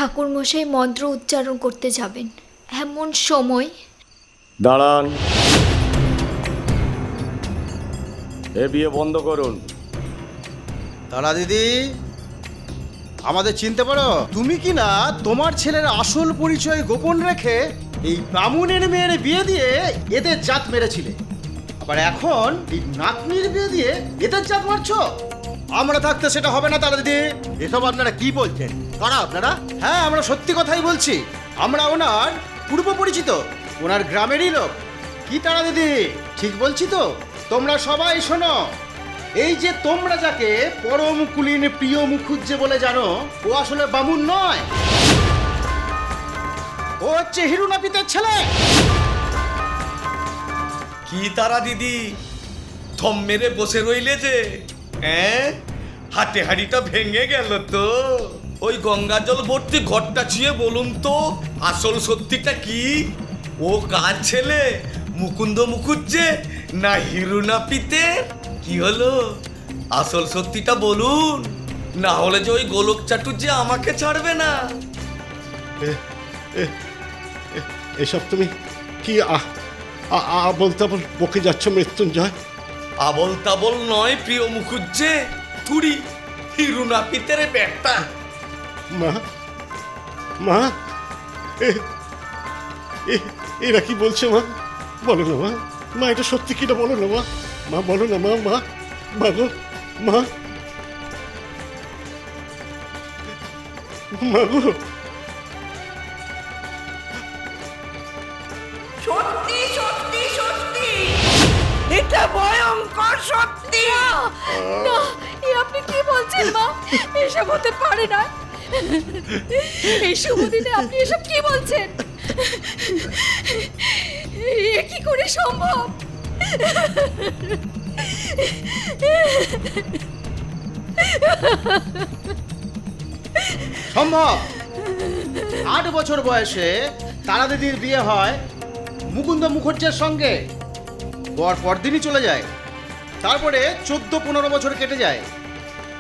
ঠাকুরমশাই মন্ত্র উচ্চারণ করতে যাবেন, এমন সময়। দাঁড়ান, এ বিয়ে বন্ধ করুন। তারা দিদি, আমাদের চিনতে পারো? তুমি কি না তোমার ছেলের আসল পরিচয় গোপন রেখে এই ব্রাহ্মণের মেয়ের বিয়ে দিয়ে এদের জাত মেরেছিলে, আবার এখন এই নাতনির বিয়ে দিয়ে এদের জাত মারছো? আমরা থাকতে সেটা হবে না তারা দিদি। এসব আপনারা কি বলছেন? কারা আপনারা? হ্যাঁ, আমরা সত্যি কথাই বলছি। আমরা ওনার পূর্ব পরিচিত, ওনার গ্রামেরই লোক। কি তারা দিদি, ঠিক বলছি তো? তোমরা সবাই শোনো, এই যে তোমরা যাকে পরম কুলীন প্রিয় মুখুজ্জে বলে জানো, ও আসলে বামুন নয়, ও হচ্ছে হিরুনাপিতের ছেলে। কি তারা দিদি, থম মেরে বসে রইলে যে? হ্যাঁ, হাতে হাড়িটা ভেঙে গেল তো। ওই গঙ্গা জল ভর্তি ঘরটা ছুঁয়ে বলুন তো, আসল সত্যিটা কি? ও কার ছেলে, মুকুন্দ মুখুজ্জে না হিরুনাপিতে? কি হলো, আসল সত্যিটা বলুন, না হলে যে ওই গোলক চাটু যে আমাকে ছাড়বে না। এসব তুমি কি আবল তাবল বকে যাচ্ছ মৃত্যুঞ্জয়? আবল তাবল নয় প্রিয় মুখুজ্জে, থুড়ি হিরুনাপিতের ব্যাগটা। মা, মা, এরা কি বলছে মা? বলো না মা, মা এটা সত্যি কিনা বলো না মা, মা বলো না মা, মা, মা গো, মা, মা গো। সত্যি সত্যি সত্যি, এটা ভয়ঙ্কর সত্যি। না, এ আপনি কি বলছেন মা? এসব হতে পারে না। এই শুভ দিনে আপনি এসব কি বলছেন? এ কি করে সম্ভব? সম্ভব। 8 বছর বয়সে তারা দিদির বিয়ে হয় মুকুন্দ মুখুজ্জের সঙ্গে। পরদিনই চলে যায়। তারপরে 14-15 বছর কেটে যায়।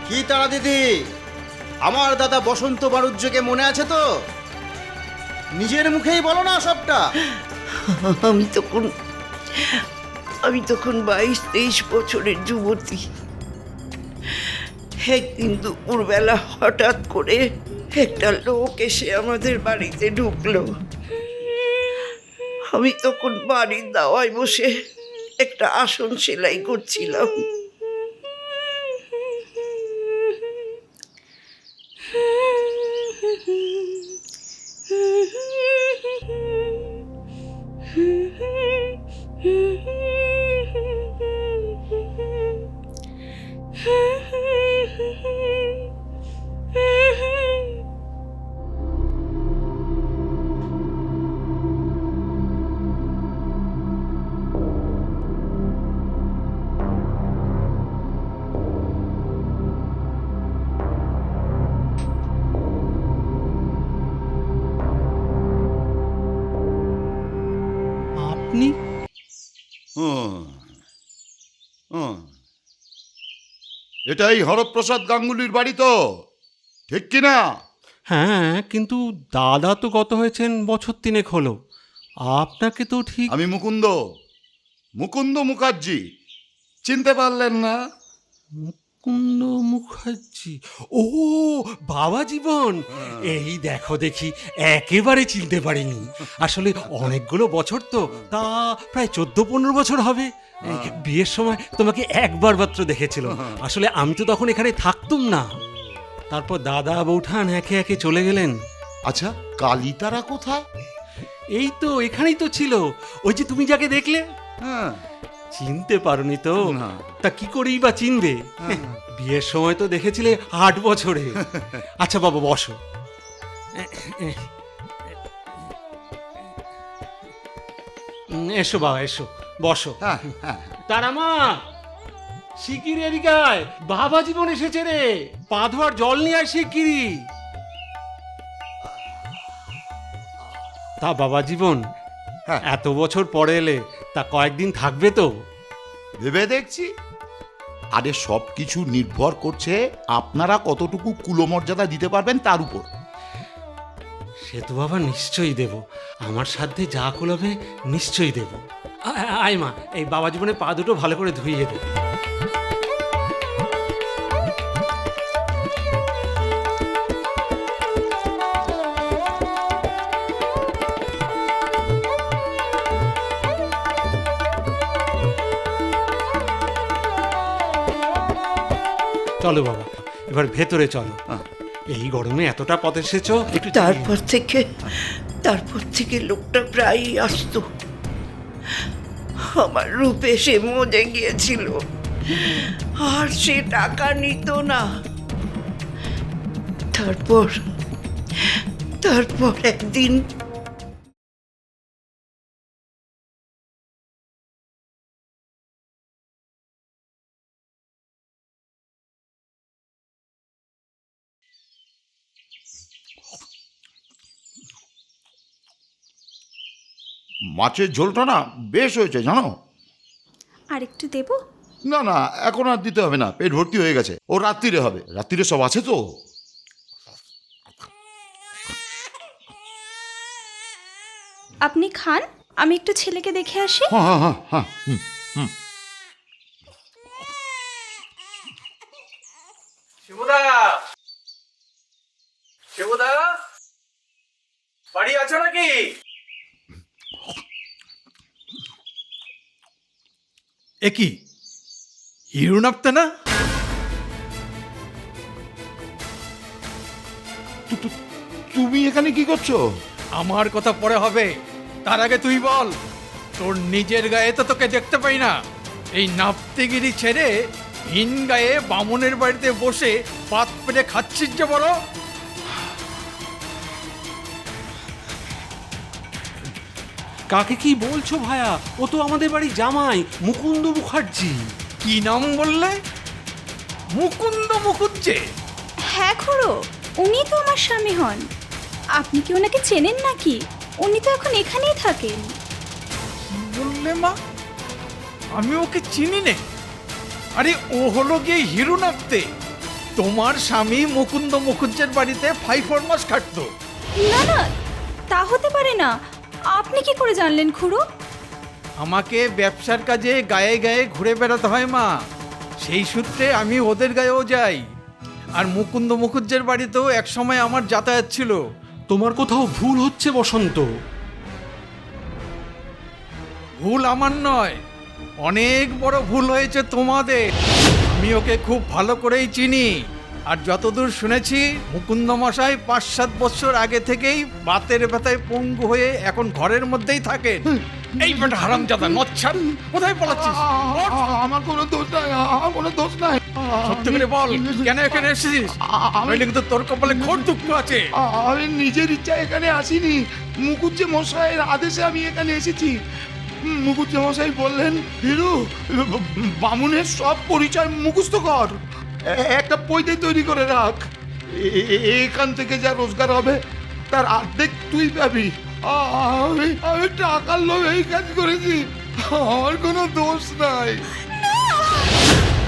কি তারা দিদি, আমার দাদা বসন্ত বাণিজ্যকে মনে আছে তো? নিজের মুখেই বলো না সবটা। আমি তখন 22-23 বছরের যুবতী। একদিন দুপুরবেলা হঠাৎ করে একটা লোক এসে আমাদের বাড়িতে ঢুকলো। আমি তখন বাড়ির দাওয়ায় বসে একটা আসন সেলাই করছিলাম। আপনি? এটাই হরপ্রসাদ গাঙ্গুলির বাড়ি তো, ঠিক কি না? হ্যাঁ, কিন্তু দাদা তো গত হয়েছেন বছর 3 হলো। আপনাকে তো ঠিক। আমি মুকুন্দ, মুকুন্দ মুখার্জি। চিনতে পারলেন না? মুকুন্দ মুখার্জি? ও, বাবা জীবন! এই দেখো দেখি, একেবারে চিনতে পারিনি। আসলে অনেকগুলো বছর তো, তা প্রায় 14-15 বছর হবে। এই বিয়ের সময় তোমাকে একবার মাত্র দেখেছিল। আসলে আমি তো তখন এখানে থাকতুম না। তারপর দাদা বৌঠান একে একে চলে গেলেন। আচ্ছা, কালীতারা কোথায়? এই তো এখানেই তো ছিল, ওই যে তুমি যাকে দেখলে। হ্যাঁ। চিনতে পারোনি তো? না। তা কি করেই বা চিনবে? বিয়ের সময় তো দেখেছিলে 8 বছরে। আচ্ছা বাবা, বসো। এসো বাবা, এসো, বসো। হ্যাঁ, হ্যাঁ। তারা মা, শিগগির এদিকে আয়, বাবা জীবন এসেছে রে। পা ধোয়ার জল নিয়ে আয় শিগগিরি। তা বাবা জীবন, হ্যাঁ। এত বছর পরে এলে, তা কয়েকদিন থাকবে তো? ভেবে দেখছি। আরে সব কিছু নির্ভর করছে আপনারা কতটুকু কুলমর্যাদা দিতে পারবেন তার উপর। সে তো বাবা নিশ্চয়ই দেব, আমার সাধ্যে যা কুলাবে নিশ্চয়ই দেব। আয় মা, এই বাবা জীবনে পা দুটো ভালো করে ধুইয়ে দে। চলো বাবা, এবার ভেতরে চলো। এই গরমে এতটা পথ এসেছো, একটু তারপর থেকে লোকটা প্রায়ই আসতো। আমার রূপে সে মজে গিয়েছিল, আর সে টাকা নিত না। তারপর একদিন মাছের ঝোলটা না বেশ হয়েছে জানো। আর একটু দেব? না না, এখন আর দিতে হবে না, পেট ভর্তি হয়ে গেছে। ও রাত্রিরে হবে, রাত্রিরে সব আছে তো। আপনি খান, আমি একটু ছেলেকে দেখে আসি। হ্যাঁ হ্যাঁ হ্যাঁ হ্যাঁ, শিবুদা, বাড়ি আছো নাকি? একি হিরো নাপতে না? তুমি এখানে কি করছো? আমার কথা পরে হবে, তার আগে তুই বল, তোর নিজের গায়ে তো তোকে দেখতে পাই না। এই নাপতেগিরি ছেড়ে হিন গায়ে বামুনের বাড়িতে বসে পাত পেটে খাচ্ছিস যে বড়। কাকে কি বলছো ভায়া? ও তো আমাদের বাড়ির জামাই, মুকুন্দ মুখার্জি। কি নাম বললে? মুকুন্দ মুখুজ্জে? হ্যাঁ খুড়ো, উনি তো আমার স্বামী হন। আপনি কি ওনাকে চেনেন নাকি? উনি তো এখন এখানেই থাকেন। বললে মা, আমি ওকে চিনি নে। আরে ও হলো গিয়ে হিরো নাপতে। তোমার স্বামী মুকুন্দ মুখুজ্জের বাড়িতে 5-4 মাস খাটতো। না না, তা হতে পারে না। আপনি কি করে জানলেন খুড়ো? আমাকে ব্যবসার কাজে গায়ে গায়ে ঘুরে বেড়াতে হয় মা, সেই সূত্রে আমি ওদের গায়েও যাই। আর মুকুন্দ মুখুজ্জের বাড়িতেও একসময় আমার যাতায়াত ছিল। তোমার কোথাও ভুল হচ্ছে বসন্ত। ভুল আমার নয়, অনেক বড় ভুল হয়েছে তোমাদের। আমি ওকে খুব ভালো করেই চিনি। আর যতদূর শুনেছি, মুকুন্দ মশাই 5-7 বছর আগে থেকেই বাতের ব্যথায় পঙ্গু হয়ে এখন ঘরের মধ্যেই থাকেন। এই বেটা হারামজাদা নচ্ছার, কোথায় পলাচ্ছিস? আমার কোনো দোষ নাই, আমার কোনো দোষ নাই। সত্যি করে বল, কেন এখানে এসেছিস? নইলে কিন্তু তোর কপালে ঘোর দুঃখ আছে। আমি নিজের ইচ্ছা এখানে আসিনি, মুকুজ্জে মশাইয়ের আদেশে আমি এখানে এসেছি। মুকুজ্জে মশাই বললেন, হিরু, বামুনের সব পরিচয় মুখস্থ কর, একটা পৈতে তৈরি করে রাখ। এখান থেকে যা রোজগার হবে তার অর্ধেক তুই পাবি। আমি টাকার লোভ এই কাজ করেছি, আমার কোনো দোষ নাই।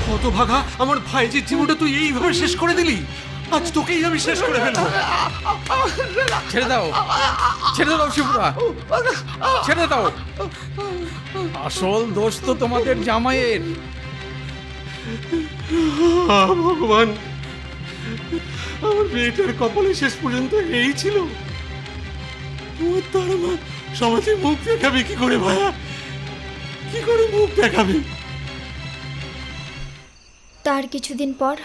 হতভাগা, আমার ভাইজির জীবনটা তুই এইভাবে শেষ করে দিলি। আজ তোকেই আমি শেষ করে ফেলবো। ছেড়ে দাও, ছেড়ে দাও শিবুরা, ছেড়ে দাও। আসল দোষ তো তোমাদের জামাইয়ের। ভগবান, আমার মেয়েটার কপালে শেষ পর্যন্ত এই ছিল। তোমার তারা মা সমাজে মুখ দেখাবে কি করে ভাইয়া? কি করে মুখ দেখাবে? তার কিছুদিন পর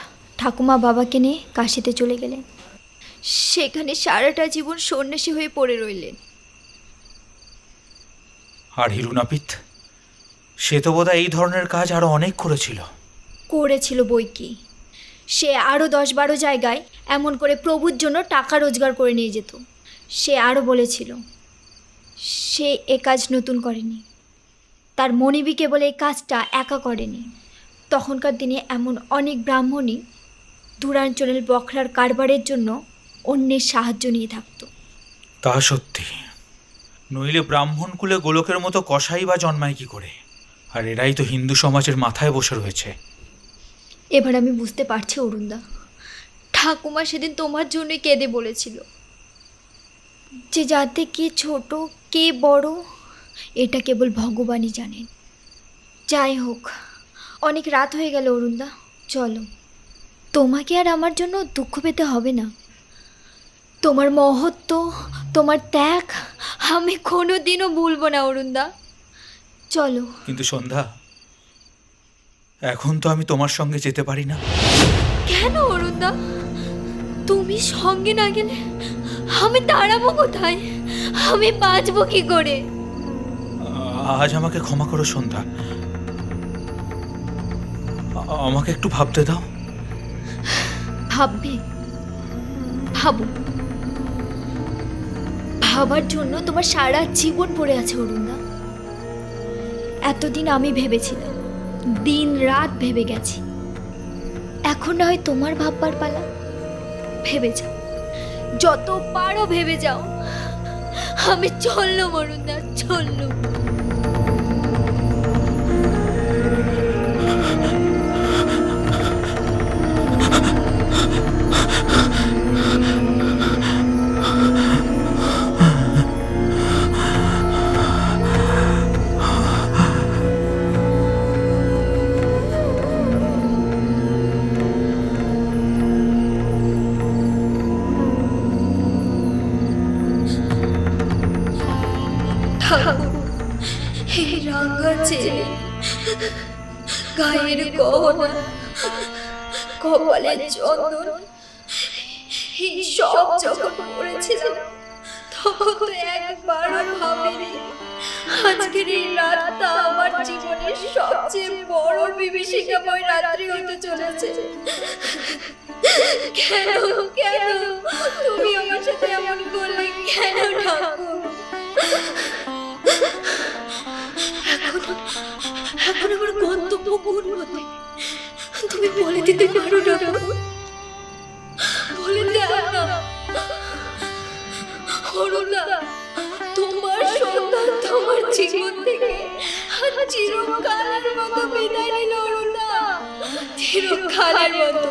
ঠাকুমা বাবাকে নিয়ে কাশিতে চলে গেলেন। সেখানে সারাটা জীবন সন্ন্যাসী হয়ে পড়ে রইলেন। আর হিরু নাপিত, সে তো বোধহয় এই ধরনের কাজ আরো অনেক করেছিল বই কি। সে আরও 10-12 জায়গায় এমন করে প্রভুর জন্য টাকা রোজগার করে নিয়ে যেত। সে আরও বলেছিল, সে এ কাজ নতুন করেনি, তার মনিবীকে বলে এই কাজটা একা করেনি। তখনকার দিনে এমন অনেক ব্রাহ্মণই দূরাঞ্চলের বখরার কারবারের জন্য অন্যের সাহায্য নিয়ে থাকতো। তা সত্যি, নইলে ব্রাহ্মণ কুলে গোলকের মতো কসাই বা জন্মায় কি করে? আর এরাই তো হিন্দু সমাজের মাথায় বসে রয়েছে। এবার আমি বুঝতে পারছি অরুণদা, ঠাকুমা সেদিন তোমার জন্যই কেঁদে বলেছিল, যে যাতে কে ছোট কে বড় এটা কেবল ভগবানই জানেন। যাই হোক, অনেক রাত হয়ে গেল অরুণদা, চলো। তোমাকে আর আমার জন্য দুঃখ পেতে হবে না। তোমার মহত্ব, তোমার ত্যাগ আমি কোনো দিনও ভুলবো না অরুণদা, চলো। কিন্তু সন্ধ্যা, এখন তো আমি তোমার সঙ্গে যেতে পারি না। কেন অরুণদা? তুমি সঙ্গে না গেলে আমি দাঁড়াবো কোথায়? আমি বাঁচবো কি করে? আজ আমাকে ক্ষমা করো সন্ধ্যা, আমাকে একটু ভাবতে দাও। ভাববে? ভাবো। ভাবার জন্য তোমার সারা জীবন পড়ে আছে অরুণদা। এতদিন আমি ভেবেছিলাম, দিন রাত ভেবে গেছি। এখন না হয় তোমার ভাববার পালা। ভেবে যাও, যত পারো ভেবে যাও। আমি চললুম অরুণদা, চললুম। এই রাঙা ছেলে, গায়ের গহনা, কপালের চন্দন, এই সব যখন পড়েছিলাম তখন তো একবারও ভাবিনি আজকের এই রাতটা আমার জীবনের সবচেয়ে বড় বিভীষিকাময় রাত্রি হতে চলেছে। কেন কেন তুমি আমার সাথে এমন করলে? কেন ঠাকুর? এখন আমার গন্তব্য কোন পথে তুমি বলে দিতে পারো ঠাকুর? বলে দাও না অরুণা, তোমার সন্তান তোমার জীবন থেকে চিরকালের মতো বিদায় নিল অরুণা, চিরকালের মতো।